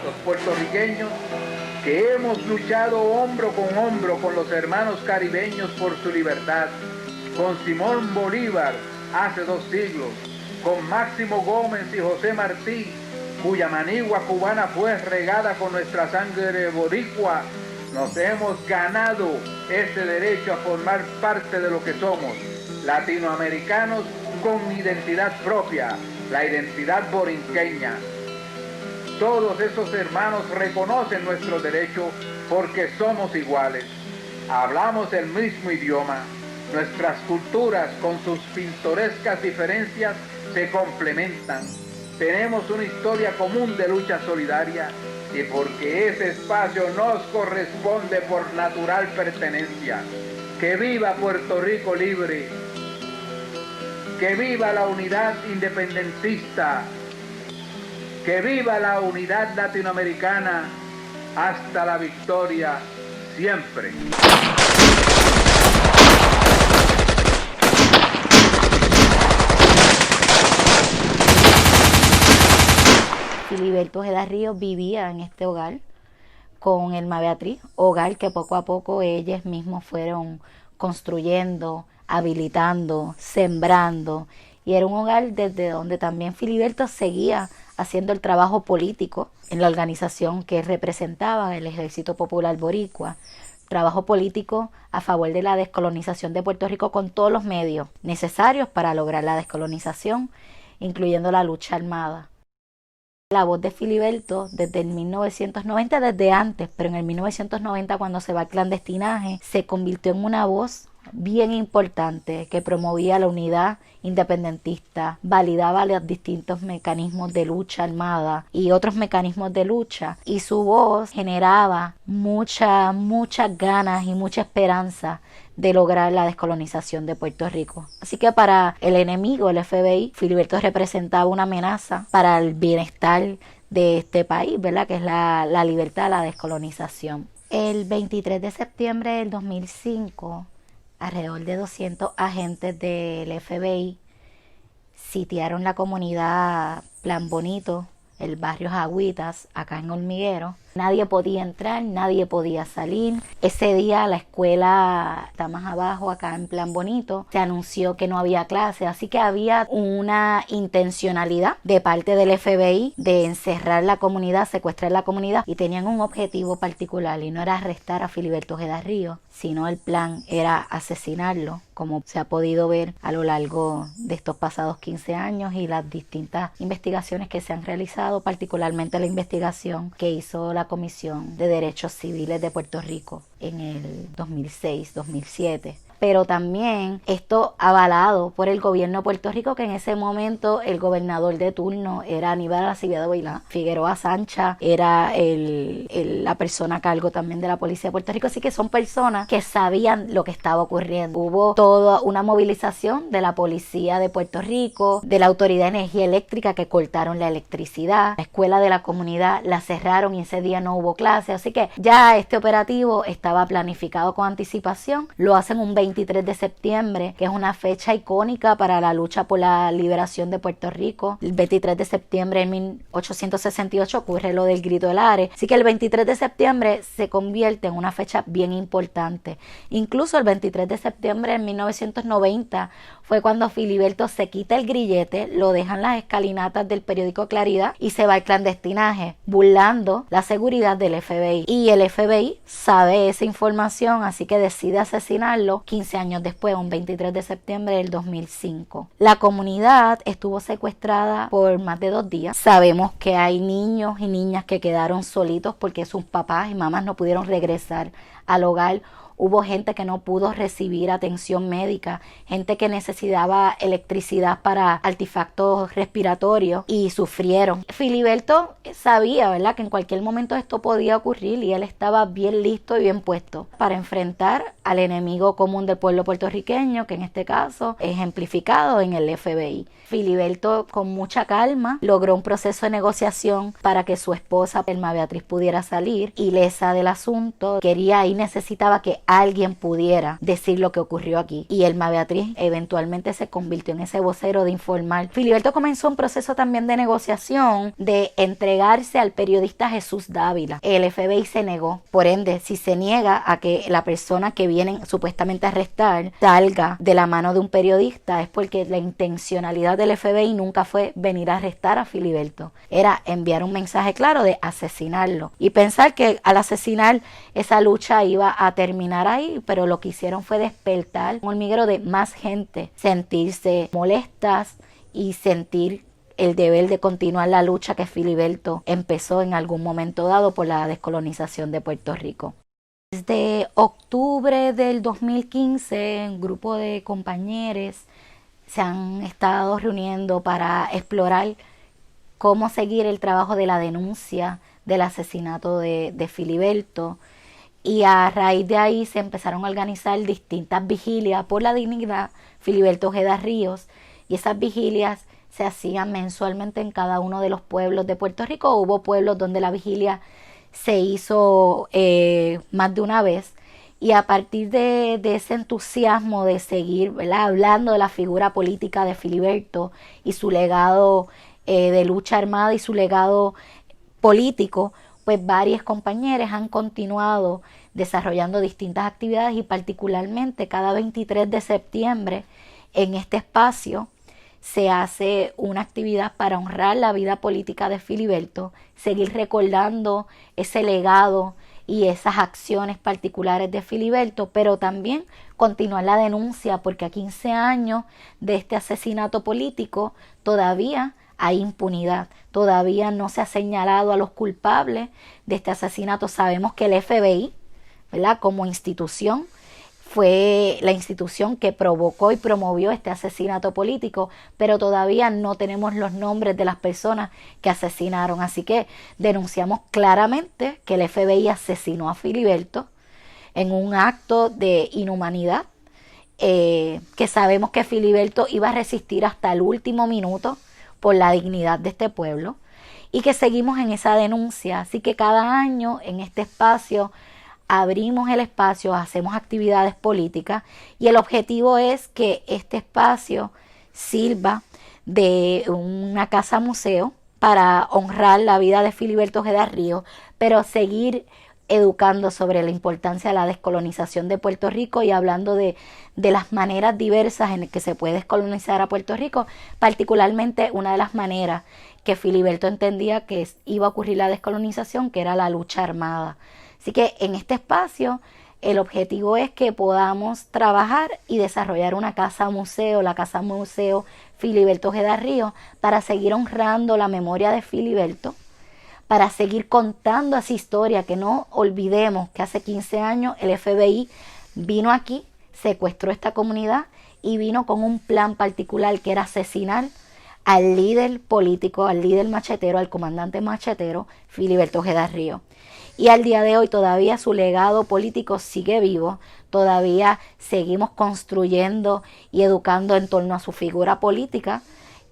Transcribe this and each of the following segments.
Los puertorriqueños que hemos luchado hombro con los hermanos caribeños por su libertad, con Simón Bolívar hace 2 siglos, con Máximo Gómez y José Martí, cuya manigua cubana fue regada con nuestra sangre boricua, nos hemos ganado este derecho a formar parte de lo que somos, latinoamericanos con identidad propia, la identidad borinqueña. Todos esos hermanos reconocen nuestro derecho porque somos iguales. Hablamos el mismo idioma. Nuestras culturas, con sus pintorescas diferencias, se complementan. Tenemos una historia común de lucha solidaria y porque ese espacio nos corresponde por natural pertenencia. ¡Que viva Puerto Rico libre! ¡Que viva la unidad independentista! ¡Que viva la unidad latinoamericana! ¡Hasta la victoria siempre! Filiberto Ojeda Ríos vivía en este hogar con Elma Beatriz, hogar que poco a poco ellos mismos fueron construyendo, habilitando, sembrando, y era un hogar desde donde también Filiberto seguía haciendo el trabajo político en la organización que representaba, el Ejército Popular Boricua, trabajo político a favor de la descolonización de Puerto Rico con todos los medios necesarios para lograr la descolonización, incluyendo la lucha armada. La voz de Filiberto desde el 1990, desde antes, pero en el 1990 cuando se va al clandestinaje, se convirtió en una voz bien importante que promovía la unidad independentista, validaba los distintos mecanismos de lucha armada y otros mecanismos de lucha, y su voz generaba muchas ganas y mucha esperanza de lograr la descolonización de Puerto Rico. Así que para el enemigo, el FBI, Filiberto representaba una amenaza para el bienestar de este país, ¿verdad? Que es la libertad, la descolonización. El 23 de septiembre del 2005, alrededor de 200 agentes del FBI sitiaron la comunidad Plan Bonito, el barrio Jagüitas, acá en Hormiguero. Nadie podía entrar, nadie podía salir. Ese día la escuela está más abajo, acá en Plan Bonito. Se anunció que no había clase, así que había una intencionalidad de parte del FBI de encerrar la comunidad, secuestrar la comunidad, y tenían un objetivo particular, y no era arrestar a Filiberto Ojeda Ríos, sino el plan era asesinarlo, como se ha podido ver a lo largo de estos pasados 15 años y las distintas investigaciones que se han realizado, particularmente la investigación que hizo la Comisión de Derechos Civiles de Puerto Rico en el 2006-2007. Pero también esto avalado por el gobierno de Puerto Rico, que en ese momento el gobernador de turno era Aníbal Acevedo Vilá. Figueroa Sancha era la persona a cargo también de la policía de Puerto Rico, así que son personas que sabían lo que estaba ocurriendo. Hubo toda una movilización de la policía de Puerto Rico, de la Autoridad de Energía Eléctrica, que cortaron la electricidad, la escuela de la comunidad la cerraron y ese día no hubo clase, así que ya este operativo estaba planificado con anticipación. Lo hacen un 23 de septiembre, que es una fecha icónica para la lucha por la liberación de Puerto Rico. El 23 de septiembre de 1868 ocurre lo del Grito del Ares, así que el 23 de septiembre se convierte en una fecha bien importante. Incluso el 23 de septiembre de 1990 fue cuando Filiberto se quita el grillete, lo dejan las escalinatas del periódico Claridad y se va al clandestinaje, burlando la seguridad del FBI. Y el FBI sabe esa información, así que decide asesinarlo 15 años después, un 23 de septiembre del 2005. La comunidad estuvo secuestrada por más de 2 días. Sabemos que hay niños y niñas que quedaron solitos porque sus papás y mamás no pudieron regresar al hogar. Hubo gente que no pudo recibir atención médica, gente que necesitaba electricidad para artefactos respiratorios y sufrieron. Filiberto sabía, ¿verdad?, que en cualquier momento esto podía ocurrir y él estaba bien listo y bien puesto para enfrentar al enemigo común del pueblo puertorriqueño, que en este caso es ejemplificado en el FBI. Filiberto, con mucha calma, logró un proceso de negociación para que su esposa, Elma Beatriz, pudiera salir ilesa del asunto. Quería y necesitaba que alguien pudiera decir lo que ocurrió aquí. Y Elma Beatriz eventualmente se convirtió en ese vocero de informar. Filiberto comenzó un proceso también de negociación de entregarse al periodista Jesús Dávila. El FBI se negó. Por ende, si se niega a que la persona que vienen supuestamente a arrestar salga de la mano de un periodista, es porque la intencionalidad del FBI nunca fue venir a arrestar a Filiberto. Era enviar un mensaje claro de asesinarlo. Y pensar que al asesinar esa lucha iba a terminar ahí, pero lo que hicieron fue despertar un hormiguero de más gente, sentirse molestas y sentir el deber de continuar la lucha que Filiberto empezó en algún momento dado por la descolonización de Puerto Rico. Desde octubre del 2015, un grupo de compañeros se han estado reuniendo para explorar cómo seguir el trabajo de la denuncia del asesinato de Filiberto. Y a raíz de ahí se empezaron a organizar distintas vigilias por la dignidad Filiberto Ojeda Ríos, y esas vigilias se hacían mensualmente en cada uno de los pueblos de Puerto Rico. Hubo pueblos donde la vigilia se hizo más de una vez, y a partir de ese entusiasmo de seguir, ¿verdad?, hablando de la figura política de Filiberto y su legado de lucha armada y su legado político, pues varios compañeros han continuado desarrollando distintas actividades, y particularmente cada 23 de septiembre en este espacio se hace una actividad para honrar la vida política de Filiberto, seguir recordando ese legado y esas acciones particulares de Filiberto, pero también continuar la denuncia, porque a 15 años de este asesinato político todavía hay impunidad, todavía no se ha señalado a los culpables de este asesinato. Sabemos que el FBI, ¿verdad?, como institución, fue la institución que provocó y promovió este asesinato político, pero todavía no tenemos los nombres de las personas que asesinaron. Así que denunciamos claramente que el FBI asesinó a Filiberto en un acto de inhumanidad, que sabemos que Filiberto iba a resistir hasta el último minuto por la dignidad de este pueblo, y que seguimos en esa denuncia. Así que cada año en este espacio abrimos el espacio, hacemos actividades políticas, y el objetivo es que este espacio sirva de una casa museo para honrar la vida de Filiberto Ojeda Ríos, pero seguir educando sobre la importancia de la descolonización de Puerto Rico y hablando de las maneras diversas en las que se puede descolonizar a Puerto Rico, particularmente una de las maneras que Filiberto entendía que iba a ocurrir la descolonización, que era la lucha armada. Así que en este espacio el objetivo es que podamos trabajar y desarrollar una casa museo, la casa museo Filiberto Ojeda Ríos, para seguir honrando la memoria de Filiberto, para seguir contando esa historia, que no olvidemos que hace 15 años el FBI vino aquí, secuestró esta comunidad y vino con un plan particular, que era asesinar al líder político, al líder machetero, al comandante machetero, Filiberto Ojeda Ríos. Y al día de hoy todavía su legado político sigue vivo, todavía seguimos construyendo y educando en torno a su figura política,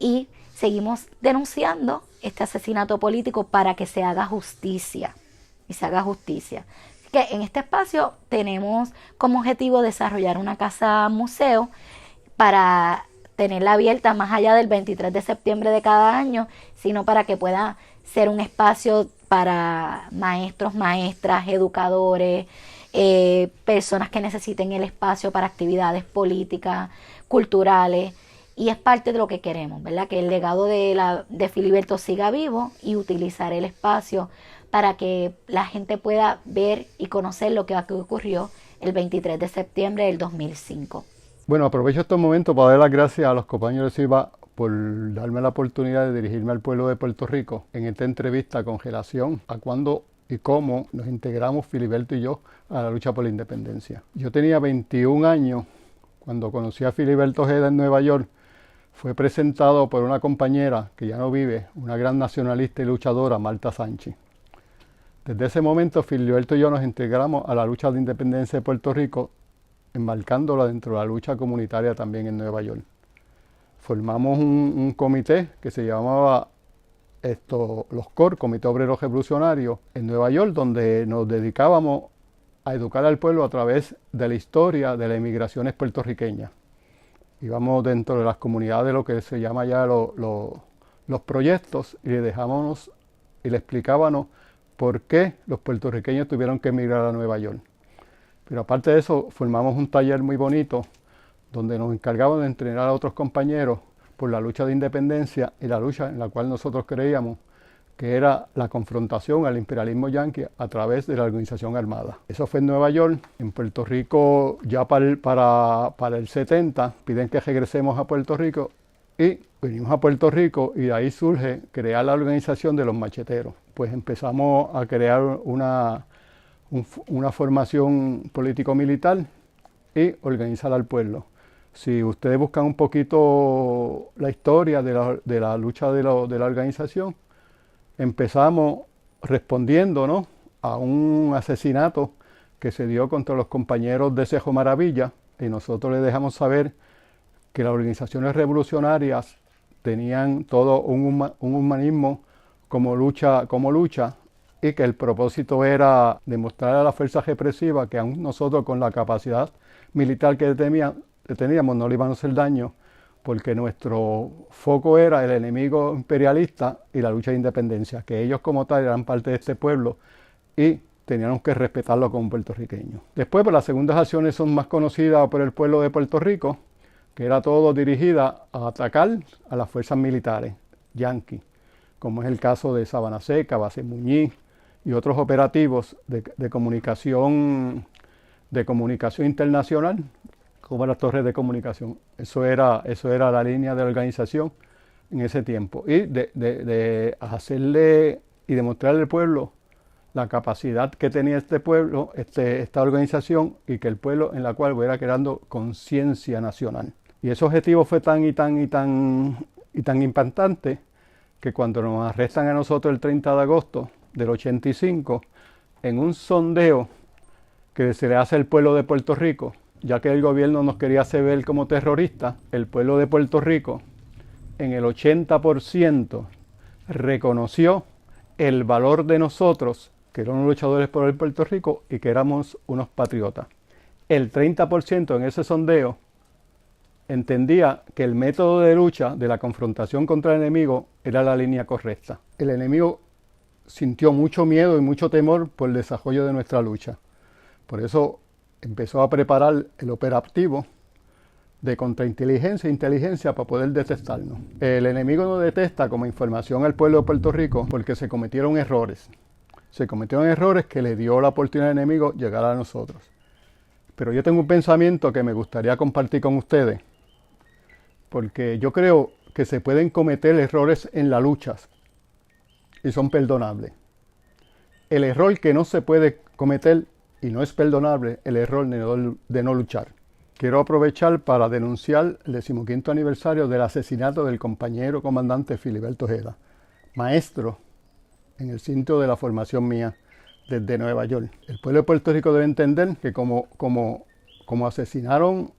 y seguimos denunciando este asesinato político para que se haga justicia, y se haga justicia. Así que en este espacio tenemos como objetivo desarrollar una casa museo para tenerla abierta más allá del 23 de septiembre de cada año, sino para que pueda ser un espacio para maestros, maestras, educadores, personas que necesiten el espacio para actividades políticas, culturales, y es parte de lo que queremos, ¿verdad? Que el legado de Filiberto siga vivo, y utilizar el espacio para que la gente pueda ver y conocer lo que ocurrió el 23 de septiembre del 2005. Bueno, aprovecho estos momentos para dar las gracias a los compañeros de CIBA por darme la oportunidad de dirigirme al pueblo de Puerto Rico en esta entrevista con relación a cuándo y cómo nos integramos Filiberto y yo a la lucha por la independencia. Yo tenía 21 años cuando conocí a Filiberto Ojeda en Nueva York. Fue presentado por una compañera que ya no vive, una gran nacionalista y luchadora, Marta Sánchez. Desde ese momento Filiberto y yo nos integramos a la lucha de independencia de Puerto Rico, enmarcándola dentro de la lucha comunitaria también en Nueva York. Formamos un comité que se llamaba los COR, Comité Obrero Revolucionario, en Nueva York, donde nos dedicábamos a educar al pueblo a través de la historia de las emigraciones puertorriqueñas. Íbamos dentro de las comunidades de lo que se llama ya los proyectos y le explicábamos por qué los puertorriqueños tuvieron que emigrar a Nueva York. Pero aparte de eso, formamos un taller muy bonito donde nos encargábamos de entrenar a otros compañeros por la lucha de independencia y la lucha en la cual nosotros creíamos que era la confrontación al imperialismo yanqui a través de la organización armada. Eso fue en Nueva York. En Puerto Rico ya para el 70 piden que regresemos a Puerto Rico y venimos a Puerto Rico y de ahí surge crear la organización de los macheteros. Pues empezamos a crear una formación político-militar y organizar al pueblo. Si ustedes buscan un poquito la historia de la lucha de la organización, empezamos respondiendo, ¿no?, a un asesinato que se dio contra los compañeros de Cejo Maravilla, y nosotros les dejamos saber que las organizaciones revolucionarias tenían todo un humanismo como lucha, y que el propósito era demostrar a la fuerza represiva que aún nosotros con la capacidad militar que teníamos no le íbamos a hacer daño, porque nuestro foco era el enemigo imperialista y la lucha de independencia, que ellos como tal eran parte de este pueblo y teníamos que respetarlo como puertorriqueños. Después, pues, las segundas acciones son más conocidas por el pueblo de Puerto Rico, que era todo dirigida a atacar a las fuerzas militares yanquis, como es el caso de Sabana Seca, Base Muñiz y otros operativos de comunicación internacional, como las torres de comunicación. Eso era la línea de la organización en ese tiempo. Y de hacerle y demostrarle al pueblo la capacidad que tenía este pueblo, esta organización, y que el pueblo en la cual fuera creando conciencia nacional. Y ese objetivo fue tan impactante que cuando nos arrestan a nosotros el 30 de agosto del 85, en un sondeo que se le hace al pueblo de Puerto Rico, ya que el gobierno nos quería hacer ver como terroristas, el pueblo de Puerto Rico en el 80% reconoció el valor de nosotros, que éramos luchadores por el Puerto Rico y que éramos unos patriotas. El 30% en ese sondeo entendía que el método de lucha de la confrontación contra el enemigo era la línea correcta. El enemigo sintió mucho miedo y mucho temor por el desarrollo de nuestra lucha. Por eso empezó a preparar el operativo de contrainteligencia e inteligencia para poder detectarnos. El enemigo no detecta como información al pueblo de Puerto Rico porque se cometieron errores. Se cometieron errores que le dio la oportunidad al enemigo llegar a nosotros. Pero yo tengo un pensamiento que me gustaría compartir con ustedes, porque yo creo que se pueden cometer errores en las luchas y son perdonables. El error que no se puede cometer y no es perdonable, el error de no luchar. Quiero aprovechar para denunciar el 15º aniversario del asesinato del compañero comandante Filiberto Ojeda, maestro en el cinto de la formación mía desde Nueva York. El pueblo de Puerto Rico debe entender que como asesinaron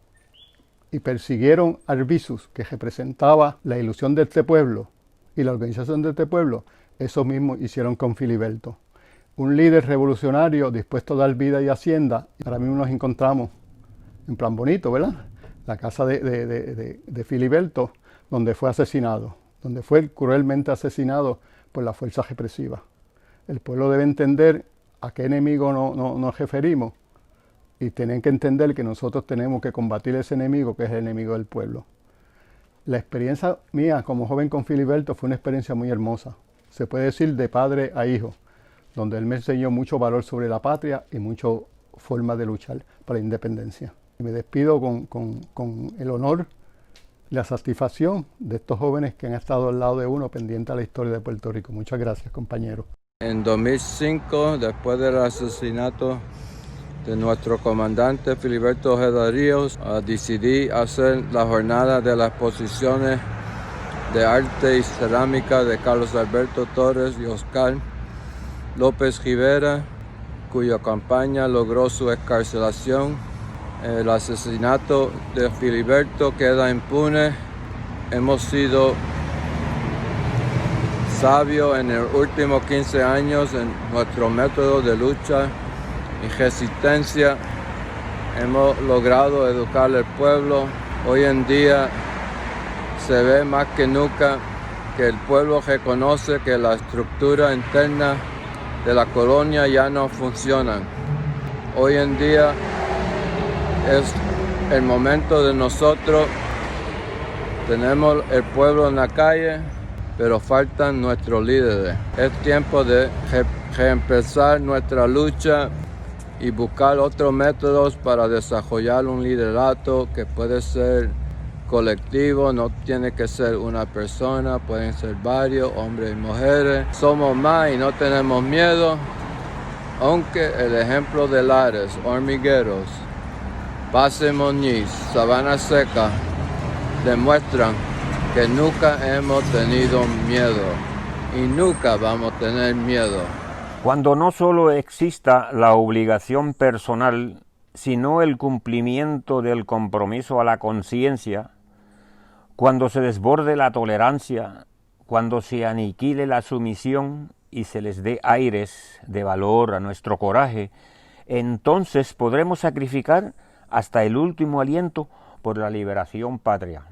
y persiguieron a Arvizus, que representaba la ilusión de este pueblo y la organización de este pueblo, eso mismo hicieron con Filiberto. Un líder revolucionario dispuesto a dar vida y hacienda. Ahora mismo nos encontramos en Plan Bonito, ¿verdad? La casa de Filiberto, donde fue asesinado, donde fue cruelmente asesinado por la fuerza represiva. El pueblo debe entender a qué enemigo nos referimos y tienen que entender que nosotros tenemos que combatir ese enemigo, que es el enemigo del pueblo. La experiencia mía como joven con Filiberto fue una experiencia muy hermosa. Se puede decir de padre a hijo, donde él me enseñó mucho valor sobre la patria y mucha forma de luchar por la independencia. Y me despido con el honor y la satisfacción de estos jóvenes que han estado al lado de uno pendiente a la historia de Puerto Rico. Muchas gracias, compañeros. En 2005, después del asesinato de nuestro comandante Filiberto Ojeda Ríos, decidí hacer la jornada de las exposiciones de arte y cerámica de Carlos Alberto Torres y Oscar López Rivera, cuya campaña logró su excarcelación. El asesinato de Filiberto queda impune. Hemos sido sabios en los últimos 15 años en nuestro método de lucha y resistencia hemos logrado educar al pueblo. Hoy en día se ve más que nunca que el pueblo reconoce que la estructura interna de la colonia ya no funciona. Hoy en día es el momento de nosotros. Tenemos el pueblo en la calle, pero faltan nuestros líderes. Es tiempo de reempezar nuestra lucha y buscar otros métodos para desarrollar un liderato que puede ser colectivo, no tiene que ser una persona, pueden ser varios, hombres y mujeres. Somos más y no tenemos miedo, aunque el ejemplo de Lares, Hormigueros, Pase Moñiz, Sabana Seca, demuestran que nunca hemos tenido miedo y nunca vamos a tener miedo. Cuando no solo exista la obligación personal, sino el cumplimiento del compromiso a la conciencia, cuando se desborde la tolerancia, cuando se aniquile la sumisión y se les dé aires de valor a nuestro coraje, entonces podremos sacrificar hasta el último aliento por la liberación patria.